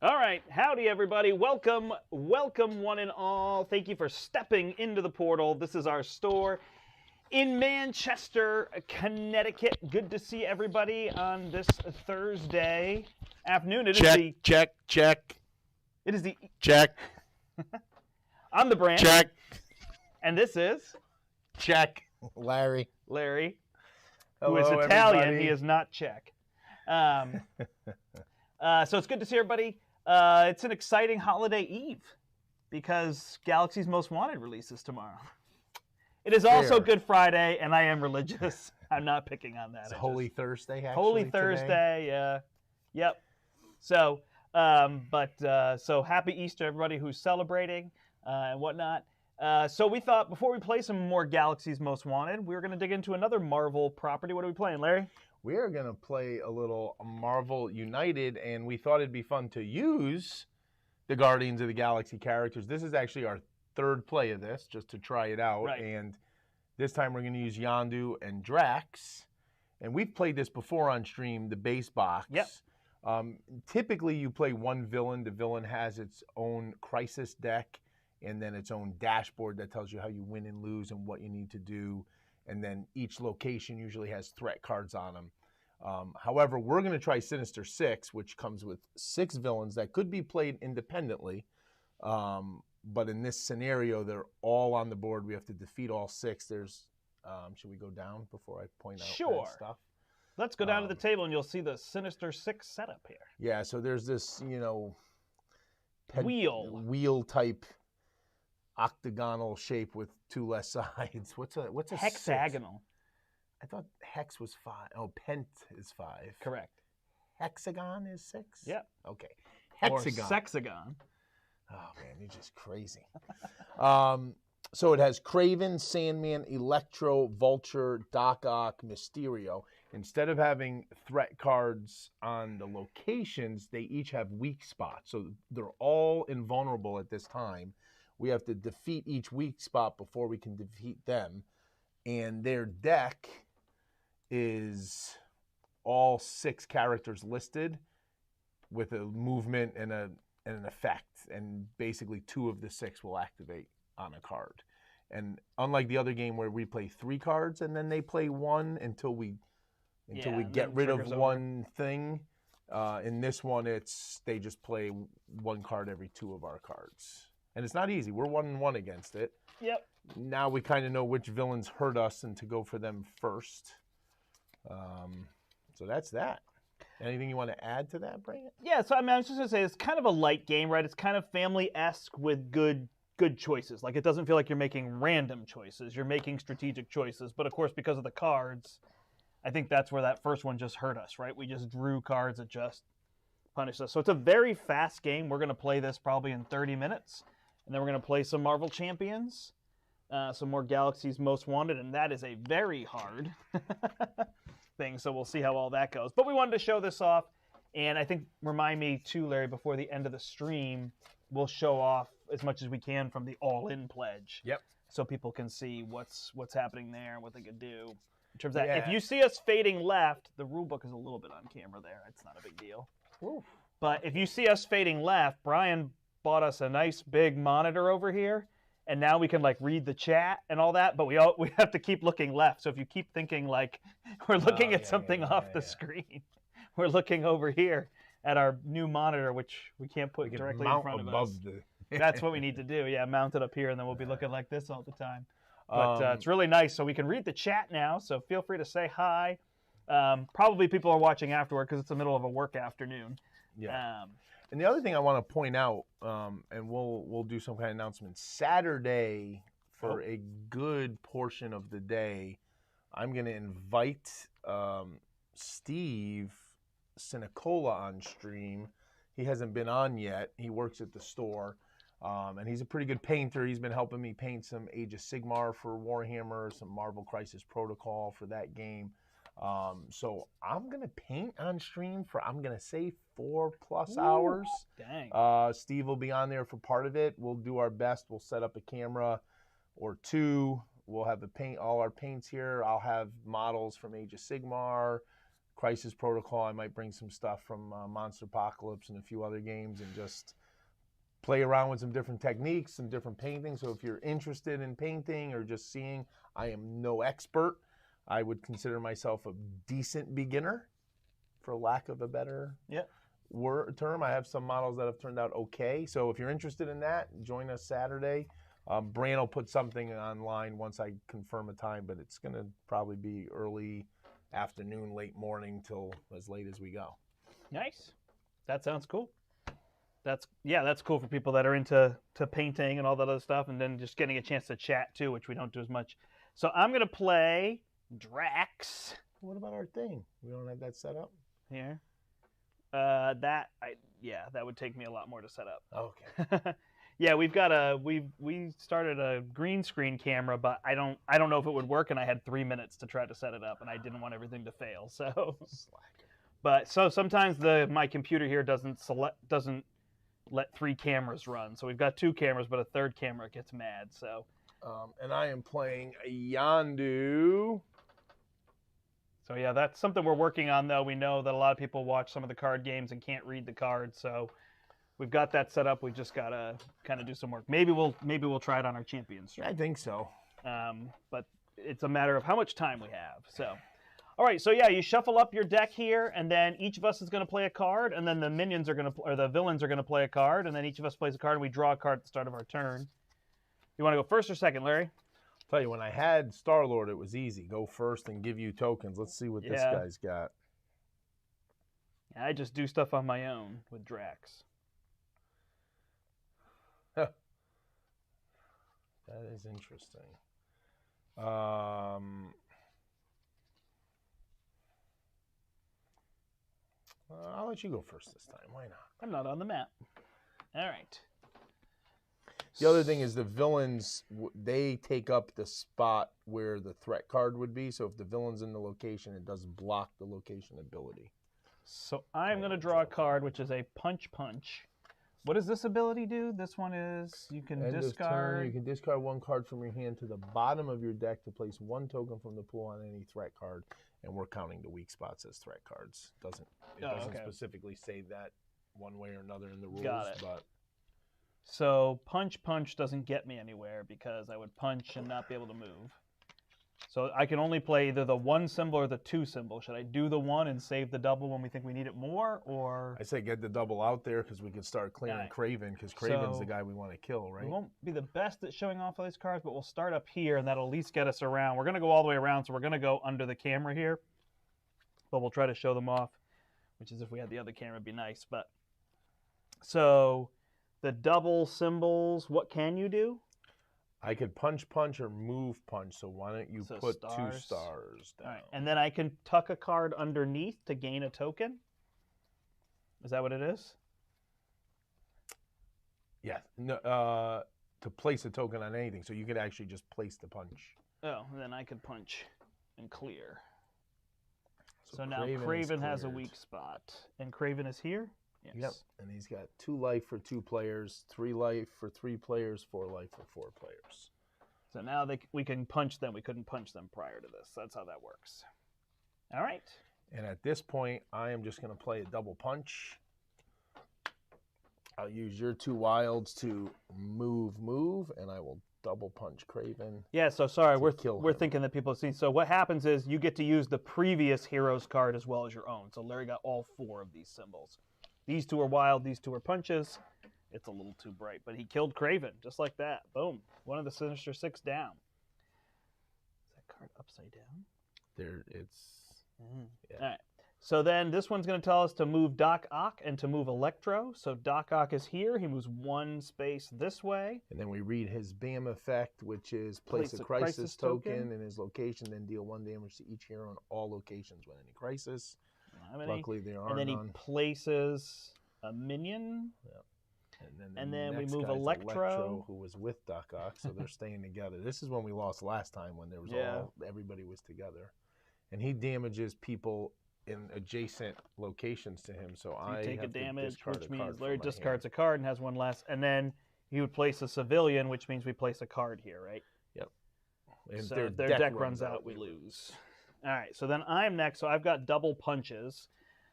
All right, howdy everybody. Welcome one and all. Thank you for stepping into the portal. This is our store in Manchester, Connecticut. Good to see everybody on this Thursday afternoon. It is the Check. I'm the brandt. Check. And this is Check. Larry. Who is Hello, Italian. everybody. He is not Czech. So it's good to see everybody. It's an exciting holiday eve because Galaxy's Most Wanted releases tomorrow. It is also Fair. Good Friday, and I am religious. I'm not picking on that. It's Holy Thursday, actually. Holy today. Thursday, yeah. Yep. So, so happy Easter, everybody who's celebrating and whatnot. So we thought before we play some more Galaxy's Most Wanted, we were going to dig into another Marvel property. What are we playing, Larry? We are going to play a little Marvel United, and we thought it'd be fun to use the Guardians of the Galaxy characters. This is actually our third play of this, just to try it out. Right. And this time we're going to use Yondu and Drax. And we've played this before on stream, the base box. Yep. Typically, you play one villain. The villain has its own crisis deck and then its own dashboard that tells you how you win and lose and what you need to do. And then each location usually has threat cards on them. However, we're going to try Sinister Six, which comes with 6 villains that could be played independently. But in this scenario, they're all on the board. We have to defeat all 6. There's, should we go down before I point out Sure. that stuff? Let's go down to the table, and you'll see the Sinister Six setup here. Yeah, so there's this, Wheel type octagonal shape with 2 less sides. What's a hexagonal. 6? I thought hex was 5. Oh, pent is 5. Correct. Hexagon is 6? Yep. Okay. Or Hexagon. sexagon. Oh, man, you're just crazy. So it has Kraven, Sandman, Electro, Vulture, Doc Ock, Mysterio. Instead of having threat cards on the locations, they each have weak spots. So they're all invulnerable at this time. We have to defeat each weak spot before we can defeat them. And their deck is all 6 characters listed with a movement and an effect. And basically 2 of the 6 will activate on a card. And unlike the other game where we play 3 cards and then they play 1 until we get rid of one thing, in this one they just play 1 card every 2 of our cards. And it's not easy. We're 1-1 against it. Yep. Now we kind of know which villains hurt us and to go for them first. So that's that. Anything you want to add to that, Brandt? Yeah, so I was just going to say, it's kind of a light game, right? It's kind of family-esque with good choices. Like, it doesn't feel like you're making random choices. You're making strategic choices. But, of course, because of the cards, I think that's where that first one just hurt us, right? We just drew cards that just punished us. So it's a very fast game. We're going to play this probably in 30 minutes. And then we're going to play some Marvel Champions, some more Galaxy's Most Wanted, and that is a very hard thing. So we'll see how all that goes. But we wanted to show this off. And I think, remind me too, Larry, before the end of the stream, we'll show off as much as we can from the all-in pledge. Yep. So people can see what's happening there and what they could do. In terms of that, if you see us fading left, the rule book is a little bit on camera there. It's not a big deal. Oof. But if you see us fading left, Brian bought us a nice big monitor over here, and now we can read the chat and all that. But we have to keep looking left. So if you keep thinking we're looking at something off the screen, we're looking over here at our new monitor, which we can't put directly in front of us. That's what we need to do. Yeah, mount it up here, and then we'll be looking like this all the time. But it's really nice. So we can read the chat now. So feel free to say hi. Probably people are watching afterward because it's the middle of a work afternoon. Yeah. And the other thing I want to point out, and we'll do some kind of announcement, Saturday for a good portion of the day, I'm going to invite Steve Sinicola on stream. He hasn't been on yet. He works at the store, and he's a pretty good painter. He's been helping me paint some Age of Sigmar for Warhammer, some Marvel Crisis Protocol for that game. So I'm going to paint on stream for, I'm going to say 4+ hours. Dang. Steve will be on there for part of it. We'll do our best. We'll set up a camera or 2. We'll have all our paints here. I'll have models from Age of Sigmar, Crisis Protocol. I might bring some stuff from Monster Apocalypse and a few other games and just play around with some different techniques, some different painting. So if you're interested in painting or just seeing, I am no expert. I would consider myself a decent beginner, for lack of a better term. I have some models that have turned out okay. So if you're interested in that, join us Saturday. Brandt will put something online once I confirm a time, but it's going to probably be early afternoon, late morning till as late as we go. Nice. That sounds cool. That's cool for people that are into painting and all that other stuff, and then just getting a chance to chat too, which we don't do as much. So I'm gonna play Drax. What about our thing? We don't have that set up here. That would take me a lot more to set up. Okay. Yeah, we started a green screen camera, but I don't know if it would work, and I had 3 minutes to try to set it up, and I didn't want everything to fail. So, but sometimes my computer here doesn't let 3 cameras run. So we've got 2 cameras, but a third camera gets mad. So, and I am playing a Yondu. So yeah, that's something we're working on, though. We know that a lot of people watch some of the card games and can't read the cards, so we've got that set up. We've just got to kind of do some work. Maybe we'll try it on our Champions stream. I think so. But it's a matter of how much time we have. So, all right. So yeah, you shuffle up your deck here, and then each of us is going to play a card, and then the villains are going to play a card, and then each of us plays a card, and we draw a card at the start of our turn. You want to go first or second, Larry? Tell you, when I had Star-Lord, it was easy. Go first and give you tokens. Let's see what this guy's got. I just do stuff on my own with Drax. That is interesting. I'll let you go first this time. Why not? I'm not on the map. All right. The other thing is the villains, they take up the spot where the threat card would be. So if the villain's in the location, it doesn't block the location ability. So I'm going to draw a card, which is a punch. What does this ability do? This one is you can discard. You can discard 1 card from your hand to the bottom of your deck to place 1 token from the pool on any threat card. And we're counting the weak spots as threat cards. It doesn't specifically say that one way or another in the rules. Got it. But so punch doesn't get me anywhere because I would punch and not be able to move. So I can only play either the 1 symbol or the 2 symbol. Should I do the 1 and save the double when we think we need it more, or? I say get the double out there because we can start clearing Kraven, because Kraven's the guy we want to kill, right? We won't be the best at showing off all these cards, but we'll start up here, and that'll at least get us around. We're going to go all the way around, so we're going to go under the camera here, but we'll try to show them off, which is if we had the other camera, it'd be nice. But so the double symbols, what can you do? I could punch or move punch, so why don't you put stars. 2 stars down? All right. And then I can tuck a card underneath to gain a token? Is that what it is? Yeah. No, to place a token on anything, so you could actually just place the punch. Oh, and then I could punch and clear. So now Kraven has a weak spot. And Kraven is here? Yes. Yep, and he's got 2 life for 2 players, 3 life for 3 players, 4 life for 4 players. So now we can punch them. We couldn't punch them prior to this. That's how that works. All right. And at this point, I am just going to play a double punch. I'll use your 2 wilds to move, and I will double punch Kraven. Yeah, so sorry, we're thinking that people see. So what happens is you get to use the previous hero's card as well as your own. So Larry got all 4 of these symbols. These 2 are wild, these 2 are punches. It's a little too bright, but he killed Kraven, just like that. Boom. One of the Sinister 6 down. Is that card upside down? There, it's... Yeah. All right. So then this one's going to tell us to move Doc Ock and to move Electro. So Doc Ock is here. He moves 1 space this way. And then we read his BAM effect, which is place a crisis token in his location, then deal 1 damage to each hero in all locations when any crisis. Luckily, there are none. And then he places a minion. Yep. And then we move Electro, who was with Doc Ock, so they're staying together. This is when we lost last time, when there was everybody was together. And he damages people in adjacent locations to him, so I take a damage, which means Larry discards a card and has 1 less. And then he would place a civilian, which means we place a card here, right? Yep. And so their deck runs out, we lose. All right, so then I'm next. So I've got double punches.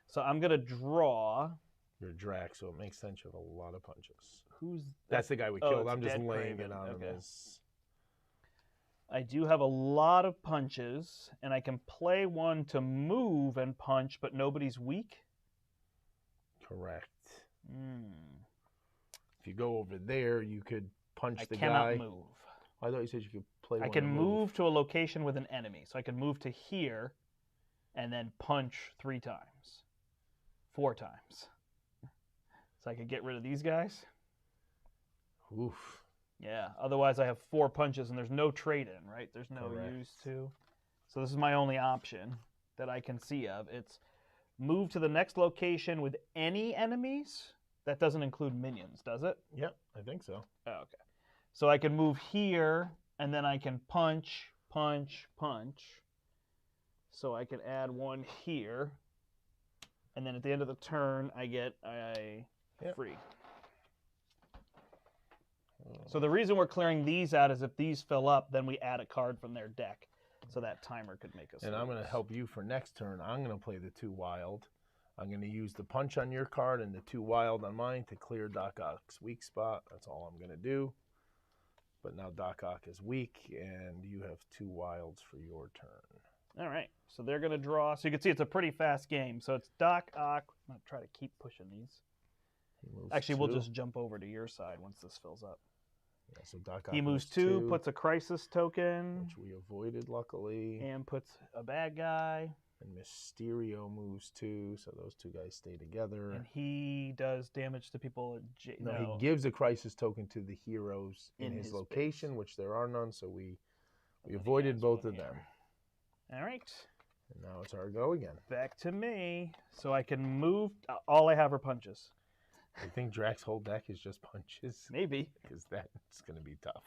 So I'm going to draw. You're Drax, so it makes sense you have a lot of punches. Who's That's the guy we Oh, killed. it's I'm just Dead laying Craven. it on him Okay. as... I do have a lot of punches, and I can play one to move and punch, but nobody's weak. Correct. Mm. If you go over there, you could punch the guy. I cannot move. I thought you said you could play one I can to move to a location with an enemy. So I can move to here and then punch 3 times. 4 times. So I could get rid of these guys. Oof. Yeah, otherwise I have 4 punches and there's no trade-in, right? There's no Correct. use to. So this is my only option that I can see of. It's move to the next location with any enemies. That doesn't include minions, does it? Yep, I think so. Oh, okay. So I can move here, and then I can punch, punch, punch. So I can add 1 here. And then at the end of the turn, I get a free. So the reason we're clearing these out is if these fill up, then we add a card from their deck. So that timer could make us And I'm going to help you for next turn. I'm going to play the 2 wild. I'm going to use the punch on your card and the 2 wild on mine to clear Doc Ock's weak spot. That's all I'm going to do. But now Doc Ock is weak, and you have 2 wilds for your turn. All right. So they're going to draw. So you can see it's a pretty fast game. So it's Doc Ock. I'm going to try to keep pushing these. Actually, we'll just jump over to your side once this fills up. Yeah, so Doc Ock he moves 2, puts a crisis token. Which we avoided, luckily. And puts a bad guy. And Mysterio moves 2, so those 2 guys stay together. And he does damage to people. No, he gives a crisis token to the heroes in his location, which there are none, so we avoided both of them. All right. And now it's our go again. Back to me. So I can move. All I have are punches. I think Drax's whole deck is just punches. Maybe. Because that's going to be tough.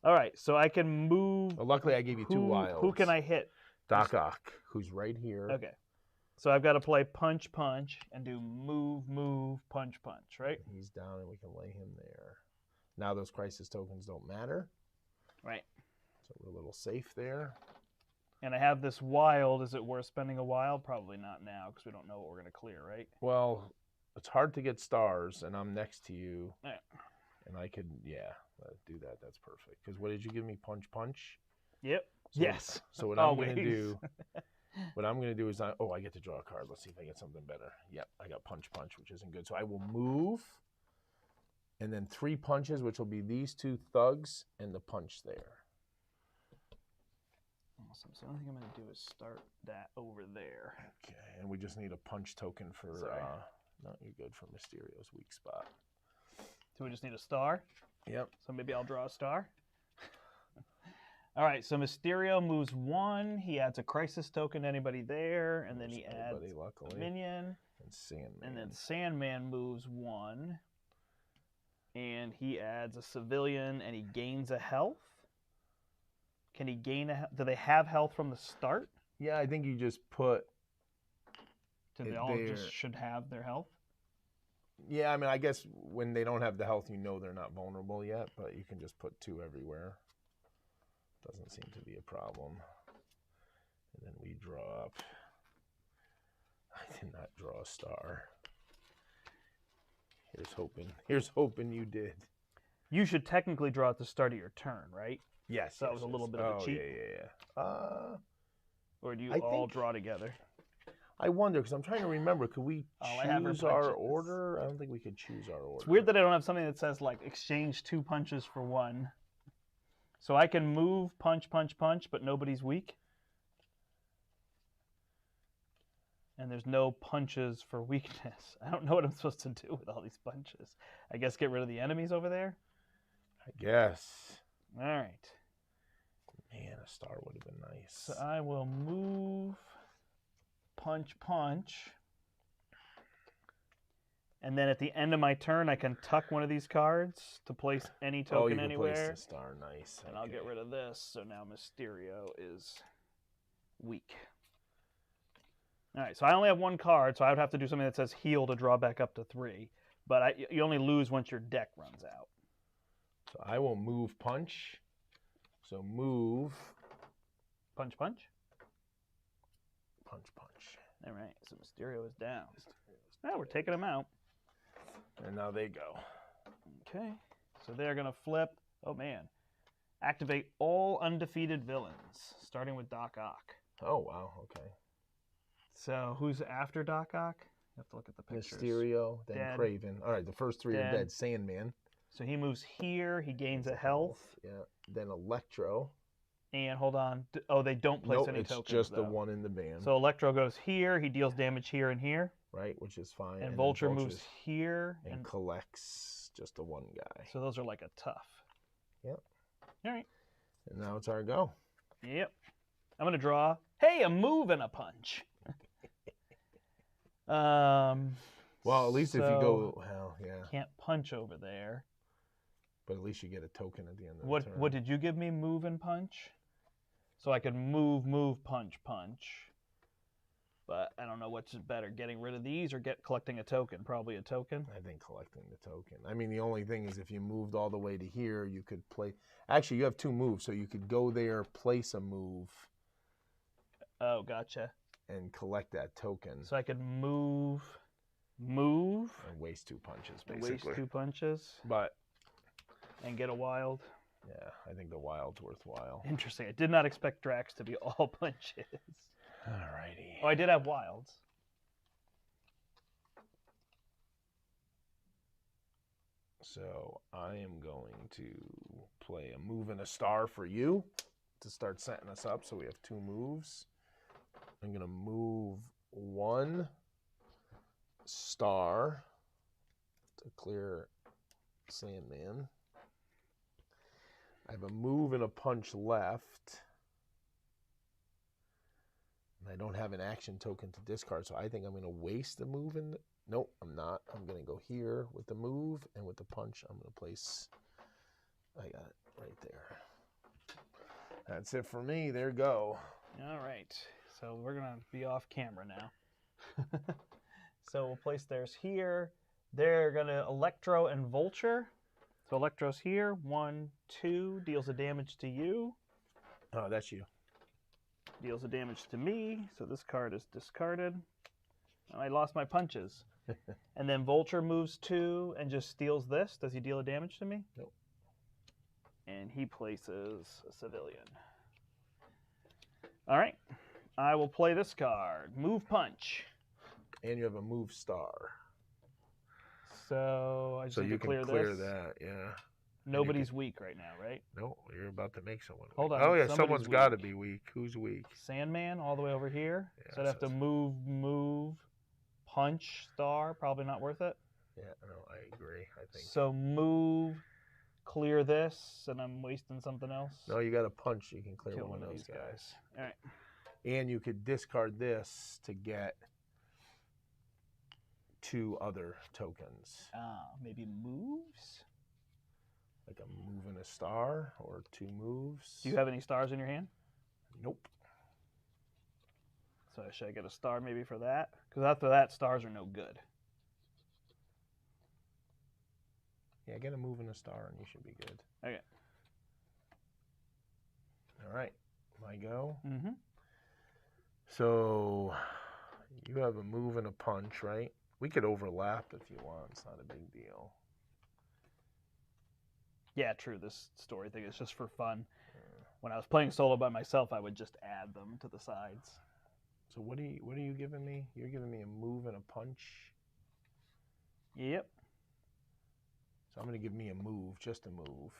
All right, so I can move. Well, luckily, I gave you 2 wilds. Who can I hit? Doc Ock, who's right here. Okay. So I've got to play punch, punch, and do move, move, punch, punch, right? He's down, and we can lay him there. Now those crisis tokens don't matter. Right. So we're a little safe there. And I have this wild. Is it worth spending a wild? Probably not now, because we don't know what we're going to clear, right? Well, it's hard to get stars, and I'm next to you. Yeah. And I could, do that. That's perfect. Because what did you give me? Punch, punch? Yep. So, yes. So what I'm going to do, is I get to draw a card. Let's see if I get something better. Yep, I got punch, punch, which isn't good. So I will move, and then 3 punches, which will be these 2 thugs and the punch there. Awesome. So the only thing I'm going to do is start that over there. Okay, and we just need a punch token for, no, you're good for Mysterio's weak spot. So we just need a star? Yep. So maybe I'll draw a star. All right, so Mysterio moves 1. He adds a crisis token to anybody there, and then he adds a minion. And Sandman. And then Sandman moves 1. And he adds a civilian, and he gains a health. Can he gain a... Do they have health from the start? Yeah, I think you just put... So they all just should have their health? Yeah, I mean, I guess when they don't have the health, you know they're not vulnerable yet, but you can just put 2 everywhere. Doesn't seem to be a problem. And then we draw up. I did not draw a star. Here's hoping you did. You should technically draw at the start of your turn, right? Yes. So that was a little bit of a cheat. Yeah. Or do you all draw together? I wonder, because I'm trying to remember, could we choose our order? I don't think we could choose our order. It's weird that I don't have something that says, like, exchange 2 punches for 1. So I can move, punch, punch, punch, but nobody's weak. And there's no punches for weakness. I don't know what I'm supposed to do with all these punches. I guess get rid of the enemies over there? I guess. All right. Man, a star would have been nice. So I will move, punch, punch. And then at the end of my turn, I can tuck one of these cards to place any token anywhere. Place the star, nice. And I'll get rid of this. So now Mysterio is weak. All right, so I only have 1 card, so I would have to do something that says heal to draw back up to 3. But you only lose once your deck runs out. So I will move punch. So move. Punch, punch. punch, punch. All right, so Mysterio is down. Oh, we're taking him out. And now they go. Okay, so they're going to flip. Oh, man. Activate all undefeated villains, starting with Doc Ock. Oh, wow, okay. So who's after Doc Ock? You have to look at the pictures. Mysterio, then Dead. Craven. All right, the first three are dead. Sandman. So he moves here. He gains a health. Yeah. Then Electro. And hold on. Oh, they don't place any tokens. It's just though. the one in the band. So Electro goes here. He deals damage here and here. Right, which is fine. And Vulture moves here. And collects just the one guy. So those are like a tough. Yep. All right. And now it's our go. Yep. I'm going to draw, hey, a move and a punch. Well, at least if you go, well, yeah. Can't punch over there. But at least you get a token at the end of the turn. What did you give me, move and punch? So I could move, punch, punch. But I don't know what's better, getting rid of these or collecting a token. Probably a token. I think collecting the token. I mean, the only thing is if you moved all the way to here, you could play. Actually, you have two moves, so you could go there, place a move. Oh, gotcha. And collect that token. So I could move. And waste 2 punches, basically. Waste 2 punches. But. And get a wild. Yeah, I think the wild's worthwhile. Interesting. I did not expect Drax to be all punches. Alrighty. Oh, I did have wilds. So I am going to play a move and a star for you to start setting us up. So we have 2 moves. I'm going to move 1 star to clear Sandman. I have a move and a punch left. And I don't have an action token to discard, so I think I'm going to waste the move. Nope, I'm not. I'm going to go here with the move, and with the punch, I'm going to place... I got it right there. That's it for me. There you go. All right. So we're going to be off camera now. So we'll place theirs here. They're going to Electro and Vulture. So Electro's here. 1, 2. Deals a damage to you. Oh, that's you. Deals a damage to me. So this card is discarded. I lost my punches. And then Vulture moves 2 and just steals this. Does he deal a damage to me? Nope. And he places a civilian. All right. I will play this card. Move punch. And you have a move star. So I just need to clear this. So you can clear that, yeah. Nobody's weak right now, right? No, you're about to make someone weak. Hold on. Oh, yeah, someone's got to be weak. Who's weak? Sandman all the way over here. Yeah, so I'd have to move, punch, star. Probably not worth it. Yeah, no, I agree. I think. So move, clear this, and I'm wasting something else. No, you got to punch. You can clear Kill one of those guys. All right. And you could discard this to get 2 other tokens. Maybe moves? Like a move and a star, or 2 moves. Do you have any stars in your hand? Nope. So should I get a star maybe for that? Because after that, stars are no good. Yeah, get a move and a star, and you should be good. Okay. All right. My go. Mm-hmm. So you have a move and a punch, right? We could overlap if you want. It's not a big deal. Yeah, true. This story thing is just for fun. When I was playing solo by myself, I would just add them to the sides. So what are you giving me? You're giving me a move and a punch? Yep. So I'm going to give me a move, just a move.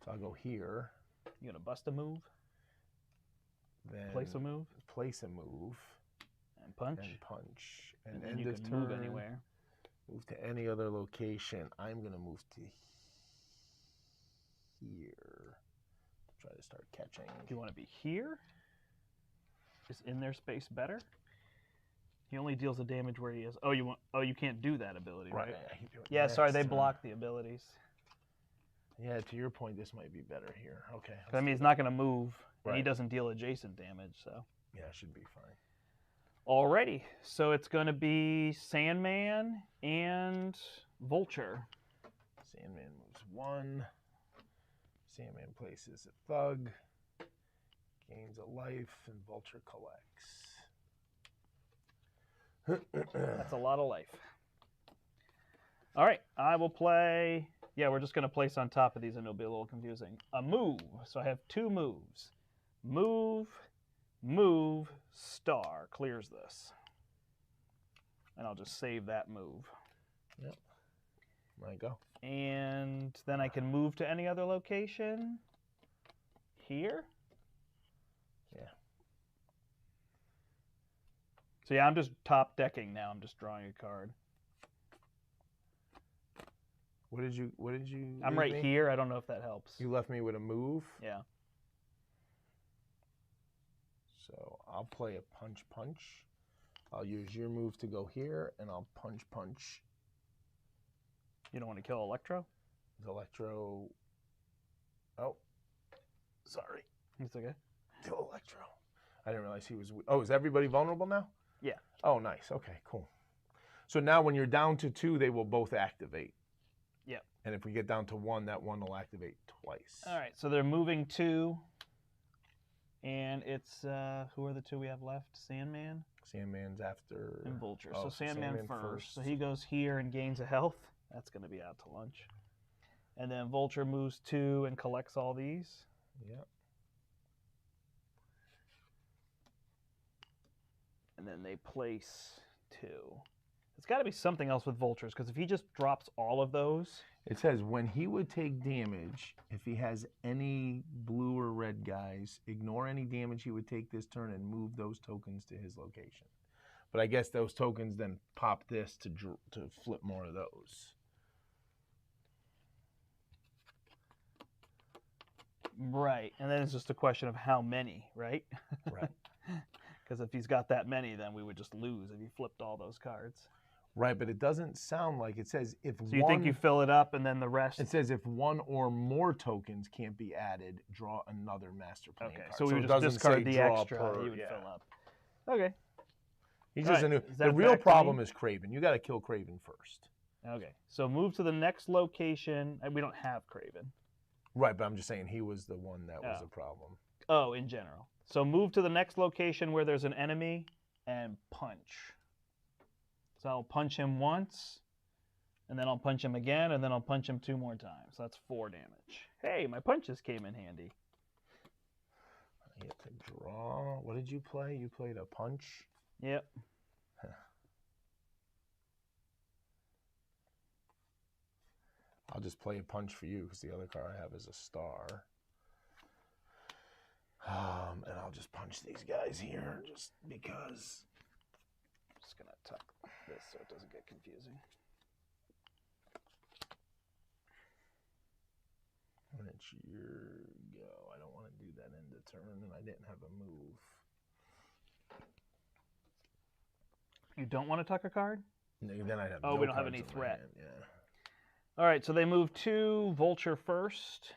So I'll go here. You going to bust a move? Then place a move? Place a move. And punch? And punch. And then you can move anywhere. Move to any other location. I'm going to move to here. Try to start catching. Do you want to be here? Is in their space better? He only deals the damage where he is. Oh, you can't do that ability, right? Yeah, sorry, they block the abilities. Yeah, to your point, this might be better here. Okay. I mean, he's not going to move, and he doesn't deal adjacent damage, so. Yeah, it should be fine. Alrighty, so it's going to be Sandman and Vulture. Sandman moves 1. Sandman places a thug. Gains a life, and Vulture collects. That's a lot of life. All right, I will play. Yeah, we're just going to place on top of these, and it'll be a little confusing. A move. So I have 2 moves. Move, move, star. Clears this. And I'll just save that move. Yep. There you go. And then I can move to any other location. Here. Yeah. So yeah, I'm just top decking now. I'm just drawing a card. What did you I'm right here. I don't know if that helps. You left me with a move. Yeah. So I'll play a punch punch. I'll use your move to go here, and I'll punch punch. You don't want to kill Electro? The Electro. Oh, sorry. It's okay. Kill Electro. I didn't realize he was. Oh, is everybody vulnerable now? Yeah. Oh, nice. Okay, cool. So now when you're down to 2, they will both activate. Yep. And if we get down to 1, that one will activate twice. All right, so they're moving 2. And it's, who are the 2 we have left? Sandman? Sandman's after. And Vulture. Oh, so Sandman Sandman first. So he goes here and gains a health. That's going to be out to lunch. And then Vulture moves 2 and collects all these. Yep. And then they place 2. It's got to be something else with Vultures, because if he just drops all of those... It says, when he would take damage, if he has any blue or red guys, ignore any damage he would take this turn and move those tokens to his location. But I guess those tokens then pop this to flip more of those. Right, and then it's just a question of how many, right? Right. Because if he's got that many, then we would just lose if he flipped all those cards. Right, but it doesn't sound like it says if So you think you fill it up and then the rest? It says if 1 or more tokens can't be added, draw another master playing Okay, card. so we would it just doesn't discard say the draw extra per, you would yeah. fill up. Okay. He's All just right, a new. is that The real back to problem me? is Craven. You got to kill Craven first. Okay, so move to the next location. And we don't have Craven. Right, but I'm just saying he was the one that was Oh. a problem. Oh, in general. So move to the next location where there's an enemy and punch. So I'll punch him once, and then I'll punch him again, and then I'll punch him 2 more times. So that's 4 damage. Hey, my punches came in handy. I get to draw. What did you play? You played a punch? Yep. I'll just play a punch for you because the other card I have is a star. And I'll just punch these guys here just because. I'm just going to tuck this so it doesn't get confusing. When it's your go, I don't want to do that end of turn, and I didn't have a move. You don't want to tuck a card? No, then I'd have Oh, no we don't have cards any in my threat. hand, yeah. All right, so they move 2, Vulture first.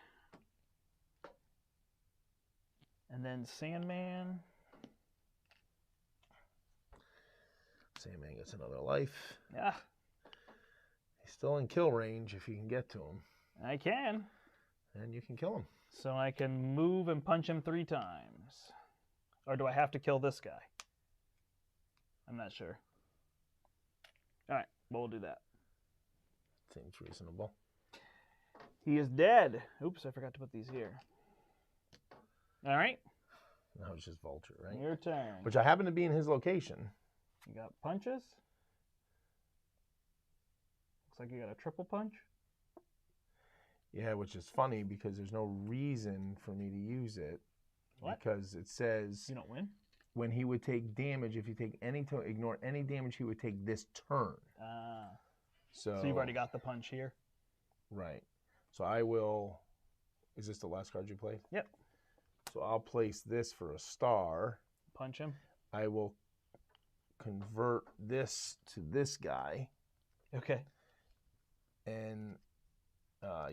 And then Sandman. Sandman gets another life. Yeah, He's still in kill range if you can get to him. I can. And you can kill him. So I can move and punch him 3 times. Or do I have to kill this guy? I'm not sure. All right, well, we'll do that. Seems reasonable. He is dead. Oops, I forgot to put these here. All right, Now it's just Vulture, right? your turn. Which I happen to be in his location. You got punches. Looks like you got a triple punch. Yeah, which is funny because there's no reason for me to use it. What? Because it says You don't win? when he would take damage, if you take any to ignore any damage, he would take this turn. So So you've already got the punch here? Right. So I will. Is this the last card you played? Yep. So I'll place this for a star. Punch him. I will convert this to this guy Okay. and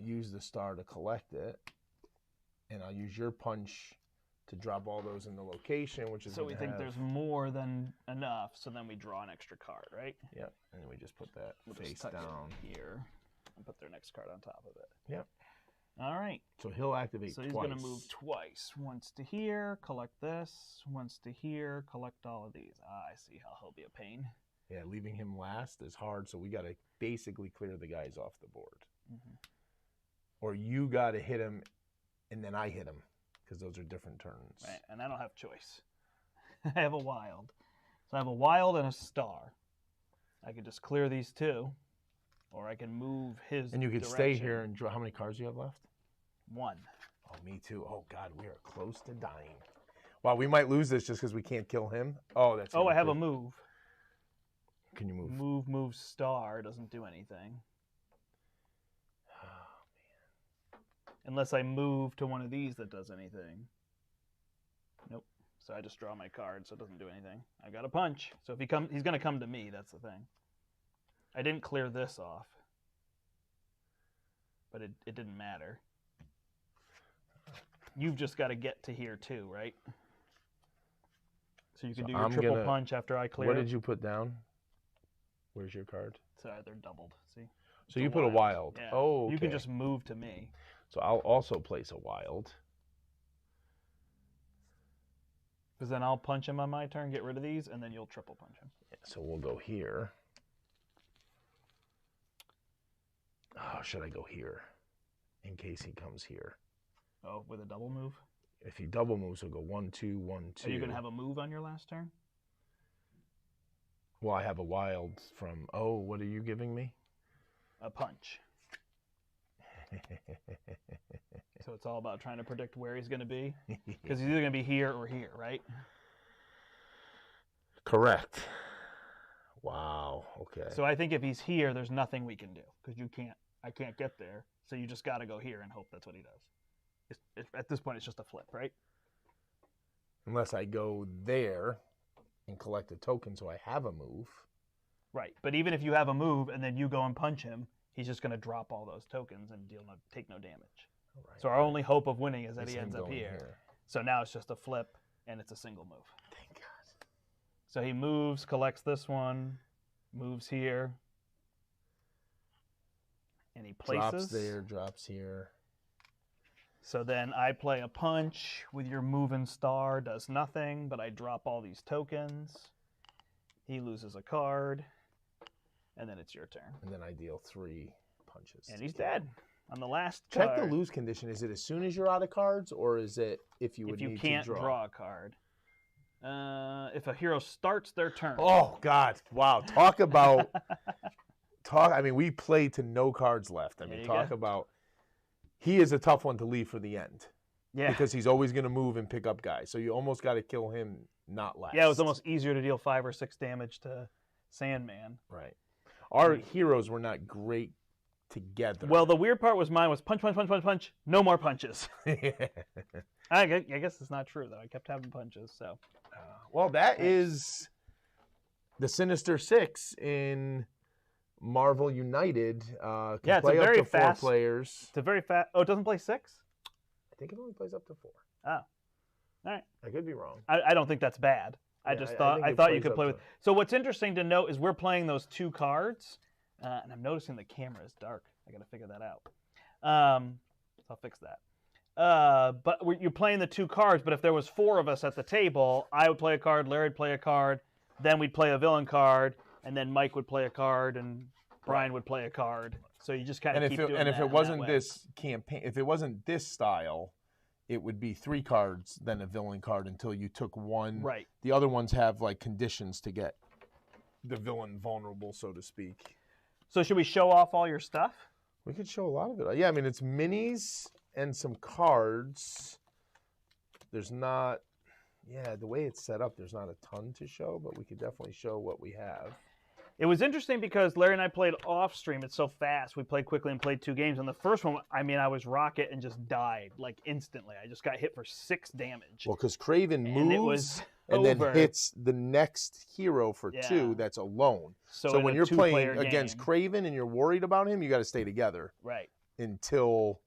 use the star to collect it. And I'll use your punch to drop all those in the location, which is So we think there's more than enough, so then we draw an extra card, right? Yep. And then we just put that We'll just face tuck down. it here and put their next card on top of it. Yep. All right. So he'll activate So he's twice. going to move twice. Once to here, collect this. Once to here, collect all of these. I see how he'll be a pain. Yeah, leaving him last is hard, so we got to basically clear the guys off the board. Mm-hmm. Or you got to hit him, and then I hit him, because those are different turns. Right, and I don't have choice. I have a wild. So I have a wild and a star. I could just clear these two, or I can move his And you could stay here and draw. How many cards do you have left? 1. Oh, me too. Oh, God, we are close to dying. Wow, we might lose this just because we can't kill him. Oh, that's. Oh, I have a move. Can you move? Move, star doesn't do anything. Oh, man. Unless I move to one of these that does anything. Nope. So I just draw my card, so it doesn't do anything. I got a punch. So if he's going to come to me. That's the thing. I didn't clear this off, but it didn't matter. You've just got to get to here too, right? So you can do your triple punch after I clear. What did you put down? Where's your card? Sorry, they're doubled. See? So you put a wild. Yeah. Oh, okay. You can just move to me. So I'll also place a wild. Because then I'll punch him on my turn, get rid of these, and then you'll triple punch him. Yeah, so we'll go here. Oh, should I go here in case he comes here? Oh, with a double move? If he double moves, we'll go 1, 2, 1, 2. Are you going to have a move on your last turn? Well, I have a wild from, oh, what are you giving me? A punch. So it's all about trying to predict where he's going to be? Because he's either going to be here or here, right? Correct. Wow, okay. So I think if he's here, there's nothing we can do. Because I can't get there. So you just got to go here and hope that's what he does. At this point, it's just a flip, right? Unless I go there and collect a token so I have a move. Right, but even if you have a move and then you go and punch him, he's just going to drop all those tokens and take no damage. Right. So our only hope of winning is that he ends up here. So now it's just a flip and it's a single move. Thank God. So he moves, collects this one, moves here, and he places. Drops there, drops here. So then I play a punch with your moving star, does nothing, but I drop all these tokens. He loses a card, and then it's your turn. And then I deal 3 punches. And he's dead on the last Check card. the lose condition. Is it as soon as you're out of cards, or is it if you would need to draw? If you can't draw a card. If a hero starts their turn. Oh, God. Wow. Talk about... I mean, we play to no cards left. I mean, talk about... He is a tough one to leave for the end. Yeah. Because he's always going to move and pick up guys. So you almost got to kill him, not last. Yeah, it was almost easier to deal 5 or 6 damage to Sandman. Right. Our heroes were not great together. Well, the weird part was mine was punch, punch, punch, punch, punch. No more punches. I guess it's not true, though. I kept having punches, so. Well, that is the Sinister Six in... Marvel United can play up to 4 players. It's a very fast. Oh, it doesn't play 6? I think it only plays up to 4. Oh, all right. I could be wrong. I don't think that's bad. I thought you could play with. So what's interesting to note is we're playing those 2 cards, and I'm noticing the camera is dark. I got to figure that out. So I'll fix that. But you're playing the 2 cards. But if there was 4 of us at the table, I would play a card, Larry would play a card, then we'd play a villain card. And then Mike would play a card, and Brian would play a card. So you just kind of keep doing that. And if it wasn't this campaign, if it wasn't this style, it would be 3 cards, then a villain card until you took one. Right. The other ones have like conditions to get the villain vulnerable, so to speak. So should we show off all your stuff? We could show a lot of it. Yeah, I mean, it's minis and some cards. There's not, the way it's set up, there's not a ton to show, but we could definitely show what we have. It was interesting because Larry and I played off stream. It's so fast. We played quickly and played 2 games. And the first one, I mean, I was rocket and just died like instantly. I just got hit for 6 damage. Well, because Craven moves and then hits the next hero for 2 that's alone. So when you're playing against Craven and you're worried about him, you got to stay together. Right. Until,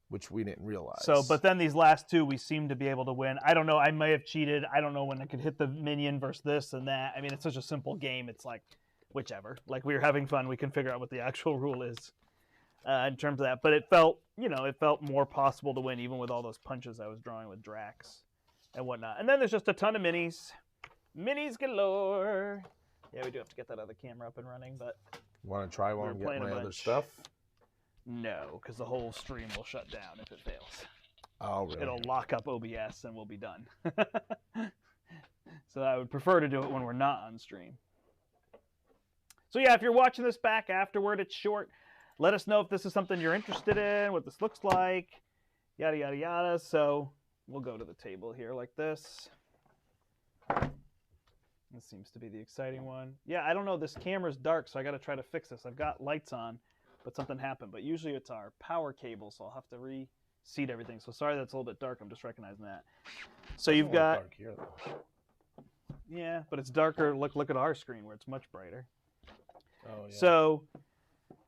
which we didn't realize. So, but then these last 2, we seem to be able to win. I don't know. I may have cheated. I don't know when I could hit the minion versus this and that. I mean, it's such a simple game. It's like, whichever. Like, we were having fun. We can figure out what the actual rule is. in terms of that. But it felt, it felt more possible to win even with all those punches I was drawing with Drax and whatnot. And then there's just a ton of minis. Minis galore. Yeah, we do have to get that other camera up and running, but... Want to try while I'm getting my other stuff? No, because the whole stream will shut down if it fails. Oh, really? It'll lock up OBS and we'll be done. So I would prefer to do it when we're not on stream. So yeah, if you're watching this back afterward, it's short. Let us know if this is something you're interested in, what this looks like, yada, yada, yada. So we'll go to the table here like this. This seems to be the exciting one. Yeah, I don't know. This camera's dark, so I got to try to fix this. I've got lights on, but something happened. But usually it's our power cable, so I'll have to reseat everything. So sorry that's a little bit dark. I'm just recognizing that. So you've got... dark here, though. Yeah, but it's darker. Look at our screen where it's much brighter. Oh, yeah. So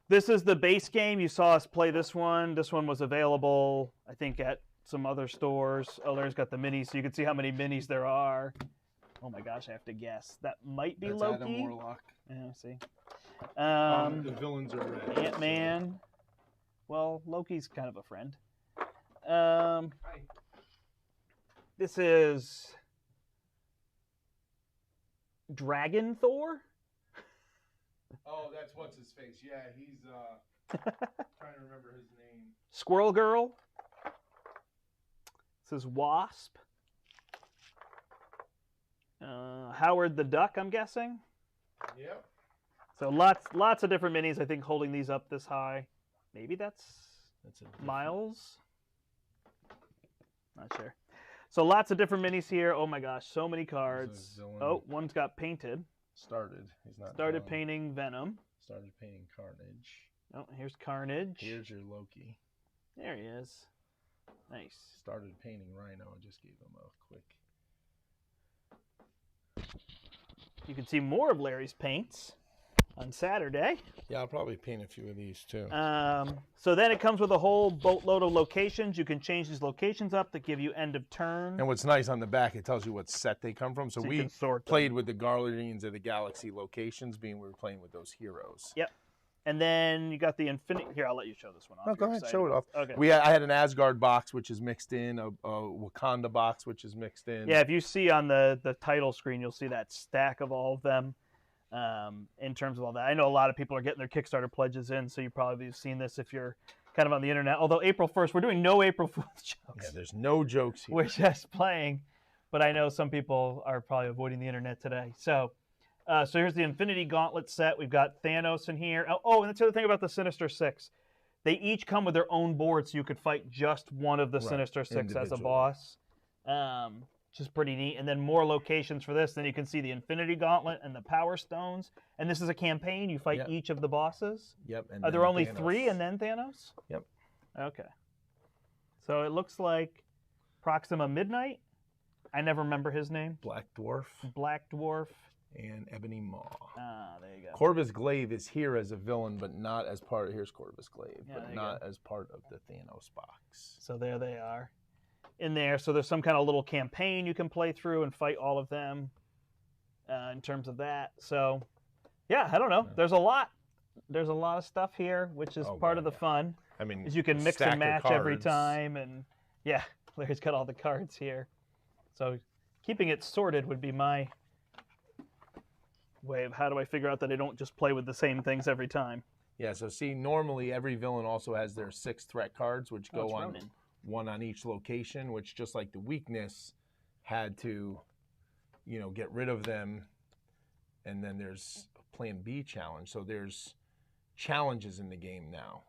this is the base game. You saw us play this one. This one was available, I think, at some other stores. Oh, there's got the minis, so you can see how many minis there are. Oh my gosh, I have to guess. That might be That's Loki. Adam Warlock. Yeah, see. The villains are red. Ant-Man. Well, Loki's kind of a friend. This is Dragon Thor. Oh, that's what's his face. Yeah, he's trying to remember his name. Squirrel Girl. This is Wasp. Howard the Duck, I'm guessing. Yep. So lots of different minis. I think holding these up this high. Maybe that's Miles. Not sure. So lots of different minis here. Oh my gosh, so many cards. Oh, one's got painted. Started. He's not Started painting Venom. Started painting Carnage. Oh, here's Carnage. Here's your Loki. There he is. Nice. Started painting Rhino. I just gave him a quick. You can see more of Larry's paints on Saturday. Yeah, I'll probably paint a few of these too. So then it comes with a whole boatload of locations. You can change these locations up that give you end of turn. And what's nice on the back, it tells you what set they come from. So we played with the Guardians of the Galaxy locations, being we were playing with those heroes. Yep. And then you got the Infinity. Here, I'll let you show this one off. No, go ahead, show it off. Okay. I had an Asgard box, which is mixed in, a Wakanda box, which is mixed in. Yeah, if you see on the title screen, you'll see that stack of all of them. In terms of all that, I know a lot of people are getting their Kickstarter pledges in, so you probably have seen this if you're kind of on the internet. Although April 1st, we're doing no April Fool's jokes. Yeah, there's no jokes here. We're just playing, but I know some people are probably avoiding the internet today. So here's the Infinity Gauntlet set. We've got Thanos in here. Oh, and that's the other thing about the Sinister Six. They each come with their own board, so you could fight just one of the Sinister Six as a boss. Which is pretty neat. And then more locations for this. Then you can see the Infinity Gauntlet and the Power Stones. And this is a campaign. You fight each of the bosses. Yep. And are there only three and then Thanos? Yep. Okay. So it looks like Proxima Midnight. I never remember his name. Black Dwarf. Black Dwarf. And Ebony Maw. Ah, there you go. Corvus Glaive is here as a villain, but not as part of... Here's Corvus Glaive, but not as part of the Thanos box. So there they are. In there, so there's some kind of little campaign you can play through and fight all of them in terms of that. So, yeah, I don't know. There's a lot of stuff here, which is part of the fun. I mean, is you can mix and match every time, and yeah, Larry's got all the cards here. So, keeping it sorted would be my way of how do I figure out that I don't just play with the same things every time. Yeah. So see, normally every villain also has their 6 threat cards, which go on. Ronin. One on each location, which just like the weakness had to, get rid of them. And then there's a Plan B challenge. So there's challenges in the game now.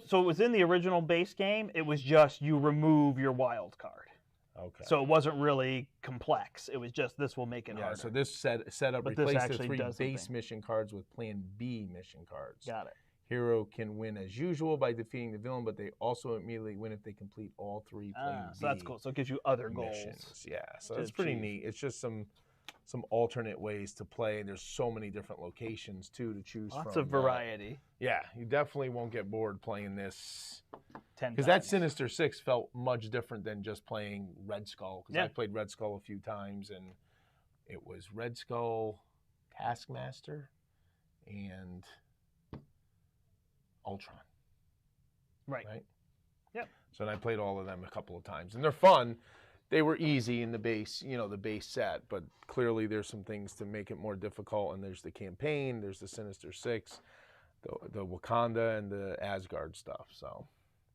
So it was in the original base game. It was just you remove your wild card. Okay. So it wasn't really complex. It was just this will make it harder. So this setup But replaced this the 3 does base something. mission cards with Plan B mission cards. Got it. Hero can win as usual by defeating the villain, but they also immediately win if they complete all 3 Plan B. So that's cool. So it gives you other missions. goals. Yeah, so it's pretty neat. It's just some alternate ways to play. There's so many different locations too to choose from. Lots of variety. Yeah, you definitely won't get bored playing this. 10 because that Sinister Six felt much different than just playing Red Skull. Because I played Red Skull a few times, and it was Red Skull, Taskmaster, and Ultron. Right. Yep. So then I played all of them a couple of times, and they're fun. They were easy in the base, the base set, but clearly there's some things to make it more difficult. And there's the campaign, there's the Sinister Six, the Wakanda, and the Asgard stuff. So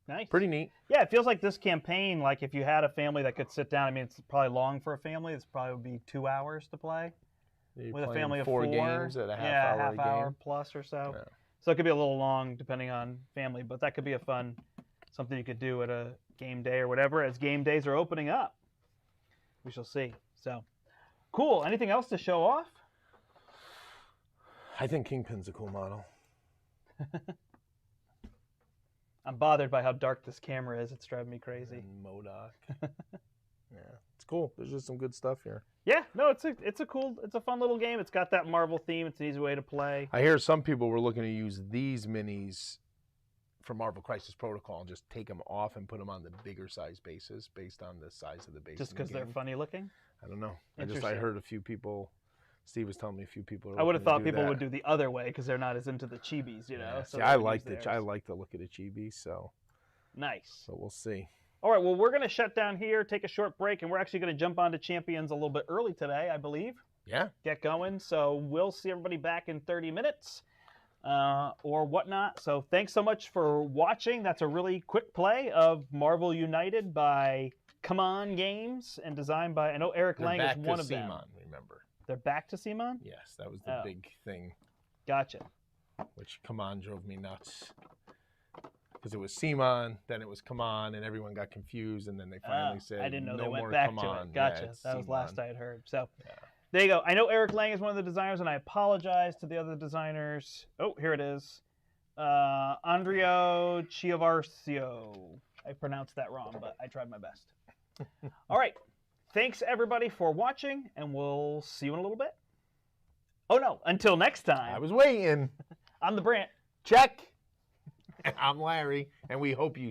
nice. Pretty neat. Yeah, it feels like this campaign, like if you had a family that could sit down, I mean, it's probably long for a family. It's probably would be 2 hours to play. With a family of 4 games at a half hour half hour game. plus or so. Yeah. So it could be a little long depending on family, but that could be a fun, something you could do at a game day or whatever as game days are opening up. We shall see. So, cool. Anything else to show off? I think Kingpin's a cool model. I'm bothered by how dark this camera is. It's driving me crazy. And MODOK. Yeah, it's cool. There's just some good stuff here. Yeah, no, it's a fun little game. It's got that Marvel theme. It's an easy way to play. I hear some people were looking to use these minis for Marvel Crisis Protocol and just take them off and put them on the bigger size bases based on the size of the base. Just because they're funny looking? I don't know. I heard a few people. Steve was telling me a few people. I would have thought people would do the other way because they're not as into the chibis, you know. Yeah. So See, I like the look of the chibis, so nice. So we'll see. All right, well, we're going to shut down here, take a short break, and we're actually going to jump onto Champions a little bit early today, I believe. Yeah. Get going. So we'll see everybody back in 30 minutes or whatnot. So thanks so much for watching. That's a really quick play of Marvel United by CMON Games and designed by, I know Eric Lang is one of them. CMON, remember. They're back to CMON? Yes, that was the big thing. Gotcha. Which CMON drove me nuts. Because it was CMON, then it was CMON, and everyone got confused, and then they finally said, I didn't know no they went more back CMON. to it. Gotcha. Yeah, that was CMON. last I had heard. So yeah. There you go. I know Eric Lang is one of the designers, and I apologize to the other designers. Oh, here it is. Andrea Chiavarcio. I pronounced that wrong, but I tried my best. All right. Thanks, everybody, for watching, and we'll see you in a little bit. Oh, no. Until next time. I was waiting. I'm the Brandt. Check. I'm Larry, and we hope you